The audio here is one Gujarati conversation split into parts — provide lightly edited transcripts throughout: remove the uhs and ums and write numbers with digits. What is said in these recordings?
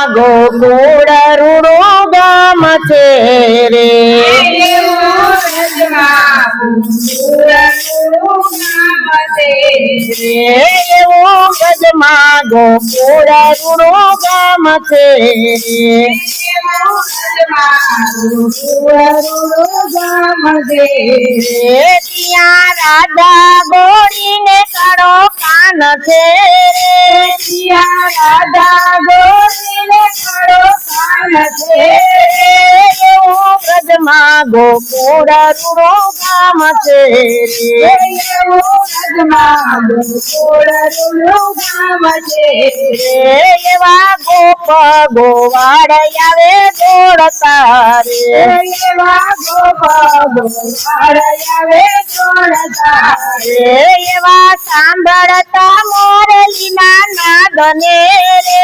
ગોકુળ રૂડો ગામ છે રે એવું ગજમાં ગોકુળ રૂડો ગામ છે રે ત્યાં રાધા ગોરીને કાળો કાન છે રાધા ગોરીને કાળો કાન છે એવું ગજમાં ગોકુળ રૂડો ગામ છે એવા ગોપ ગોવાળ આવે દોડતા રે એવા ગોપ ગોવાળ આવે દોડતા રે એવા સાંભળતા મોરલીના નાદને રે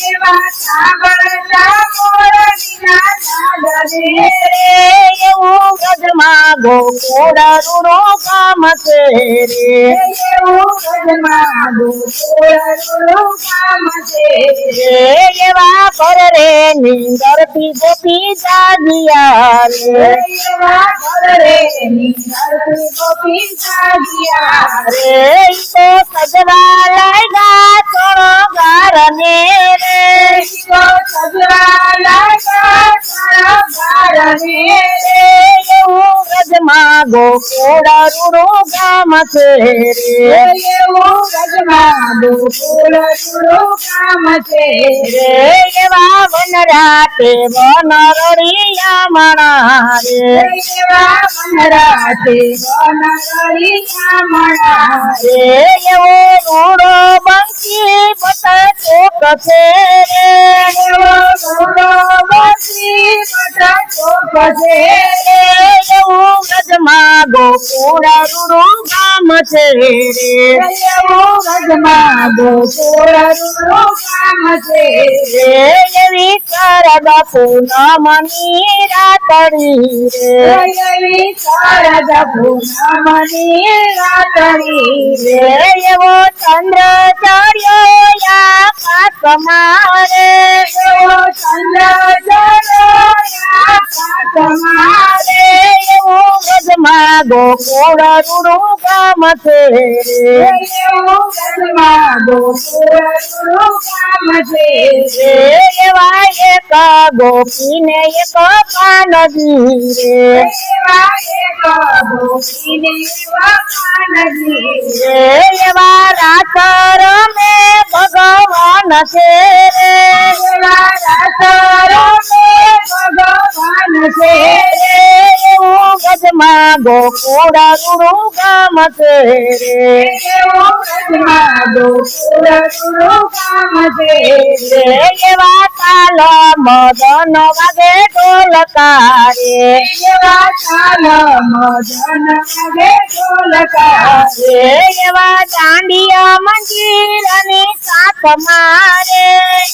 એવા સાંભળતા મોરલીના નાદને રે એવું ગજમાં ગોકુળ રૂડો ગામ છે રે એવું ગજમાં ગોકુળ રૂડો ગામ છે રે એવા પર રે નીંદરથી ગોપી જાગ્યા રે એવા પર રે નીંદરથી ગોપી જાગ્યા રે તો સજવા લાગ્યા થોડો ગારને રે તો સજવા લાગ્યા થોડો ગારને રે એવું ગજમાં ગોકુળ રૂડો ગામ છે રે એવું ગજમાં ગોકુળ રૂડો ગામ છે રે એવા વનરાતે વનરળિયા મણા રે એવા વનરાતે વનરળિયા મણા રે એવો રૂડો બંસી બટ ચોક છે રે એવો રૂડો બંસી બટ ચોક છે રે એવું ગજમાં ગોકુળ રૂડો ગામ છે રે એવું ગજમાં ગોકુળ રૂડો ગામ છે રે એવી શરદ પૂનમની રાતડી રે એવી શરદ પૂનમની રાતડી રે એવો ચંદ્ર ચડ્યો આકાશમાં રે એવો ચંદ્ર ચડ્યો આકાશમાં રે એવું ગજમાં ગોકુળ રૂડો ગામ છે રે એવું ગજમાં ગોકુળ રૂડો ગામ છે રે એવા એક ગોપીને એક કાનજી રે એવા એક ગોપીને એક કાનજી રે એવા રાસ રમે ભગવાન છે રે એવા રાસ રમે ભગવાન છે રે એવું ગજમાં ગોકુળ રૂડો ગામ છે રે એવું ગજમાં ગોકુળ રૂડો ગામ છે રે એવા તાલ મદન વાગે ઢોલકા રે એવા તાલ મદન વાગે ઢોલકા રે એવા દાંડિયા મંદિરની સાથ મારે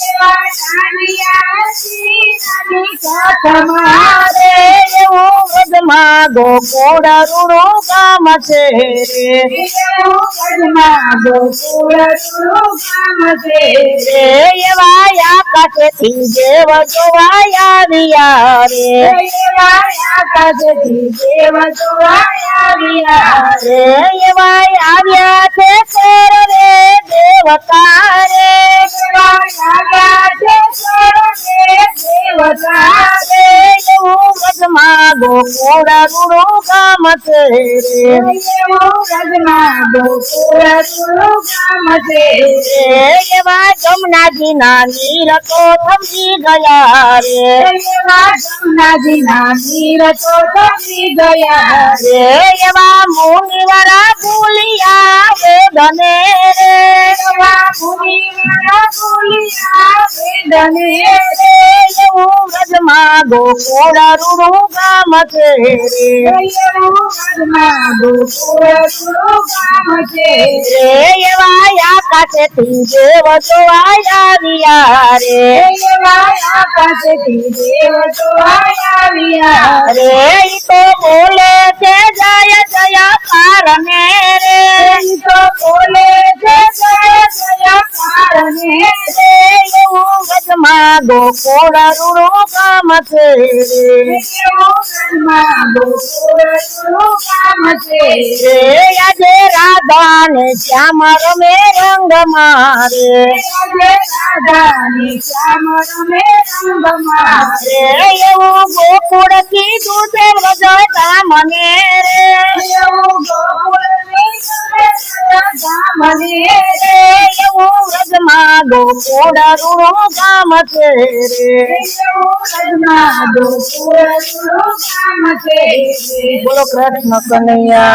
એવા દાંડિયા મંદિરની સાથ મારે એવું ગજમાં ગોકુળ રૂડો ગામ છે રે એવું ગજમાં ગોકુળ રૂડો ગામ છે રે એવા આકાશથી દેવ જોવા આવ્યા રે એવા આકાશથી દેવ જોવા આવ્યા રે એવા આવ્યા છે સર રે દેવતા રે એવા આવ્યા છે સર રે દેવતા રે એવું ગજમાં ગોકુળ રૂડો ગામ છે રે એવું ગજમાં ગોકુળ રૂડો ગામ છે રે એવા જમનાજીના નીર તો થંભી ગયા રે એવા જમનાજીના નીર તો થંભી ગયા રે એવા મુનિવરા ભૂલિયા વેદને રે એવા મુનિવરા ભૂલિયા વેદને રે એવું ગજમાં ગોકુળ રૂડો ગામ છે રે એવું ગજમાં ગોકુળ રૂડો ગામ છે રે એવા આકાશથી દેવ જોવા આવ્યા રે એવા આકાશથી દેવ જોવા આવ્યા રે ઈ તો બોલે છે જય જય કારણે રે ઈ તો બોલે છે જય એવું વ્રજમાં ગોકુળ રૂડું ગામ છે રે આજે રાધા ને શ્યામ રમે રંગ મારે એવું ગોકુળ કીધું છે વ્રજ મને રે એવું વ્રજમાં ગોકુળ રૂડું ગામ છે રે બોલો કૃષ્ણ કનૈયા